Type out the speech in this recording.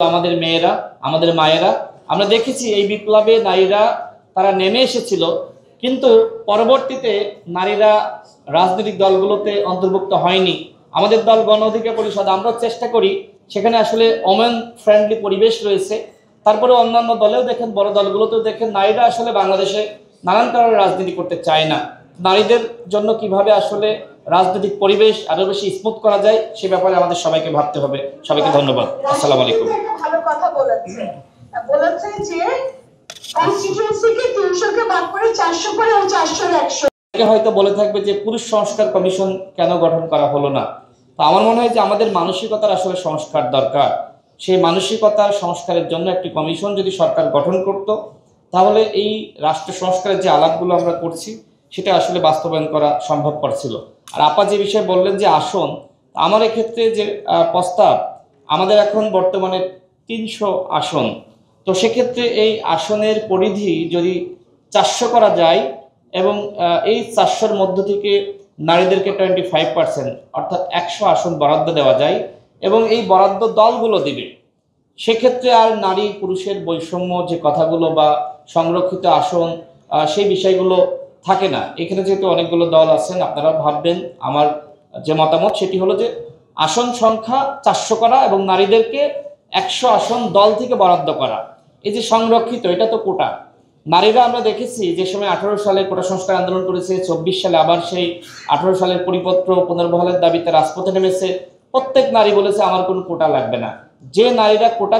আমাদের মেয়েরা, আমাদের মায়েরা, আমরা দেখেছি এই বিপ্লবে নারীরা তারা নেমে এসেছিল, কিন্তু পরবর্তীতে নারীরা রাজনৈতিক দলগুলোতে অন্তর্ভুক্ত হয়নি। আমাদের দল গণ অধিকার পরিষদ, আমরা চেষ্টা করি সেখানে আসলে ওমেন ফ্রেন্ডলি পরিবেশ রয়েছে। তারপরে অন্যান্য দলেও দেখেন, বড় দলগুলোতেও দেখেন, নারীরা আসলে বাংলাদেশে নানান কারণে রাজনীতি করতে চায় না। নারীদের জন্য কিভাবে আসলে রাজনৈতিক পরিবেশ আরো বেশি স্মুথ করা যায় সে ব্যাপারে আমাদের সবাইকে ভাবতে হবে। সবাইকে ধন্যবাদ। আসসালামু আলাইকুম। ভালো কথা বলেছে যে কনস্টিটিউয়েন্সিকে 300 কে ভাগ করে 400 করে ও 400 এর 100 হয়তো বলে থাকবে যে পুরুষ সংস্কার কমিশন কেন গঠন করা হলো না। তো আমার মনে হয় যে আমাদের মানসিকতার আসলে সংস্কার দরকার। সেই মানসিকতার সংস্কারের জন্য একটি কমিশন যদি সরকার গঠন করত, তাহলে এই রাষ্ট্র সংস্কারের যে আলাপগুলো আমরা করছি সেটা আসলে বাস্তবায়ন করা সম্ভবপর ছিল। আর আপা যে বিষয়ে বললেন যে আসন, আমার এক্ষেত্রে যে প্রস্তাব, আমাদের এখন বর্তমানে 300 আসন। তো সেক্ষেত্রে এই আসনের পরিধি যদি 400 করা যায় এবং এই 400-র মধ্য থেকে নারীদেরকে 25%, অর্থাৎ 100 আসন বরাদ্দ দেওয়া যায় এবং এই বরাদ্দ দলগুলো দিবে, সেক্ষেত্রে আর নারী পুরুষের বৈষম্য যে কথাগুলো বা সংরক্ষিত আসন সেই বিষয়গুলো থাকে না। এখানে যেহেতু অনেকগুলো দল আছেন, আপনারা ভাববেন আমার যে মতামত সেটি হলো যে আসন সংখ্যা 400 করা এবং নারীদেরকে 100 আসন দল থেকে বরাদ্দ করা। এই যে সংরক্ষিত, এটা তো কোটা। নারীরা আমরা দেখেছি যে সময় 18 সালে কোটা সংস্কার আন্দোলন করেছে, 24 সালে আবার সেই 18 সালের পরিপত্র পুনর্বহালের দাবিতে রাজপথে নেমেছে। প্রত্যেক নারী বলেছে আমার কোনো কোটা লাগবে না। যে নারীরা কোটা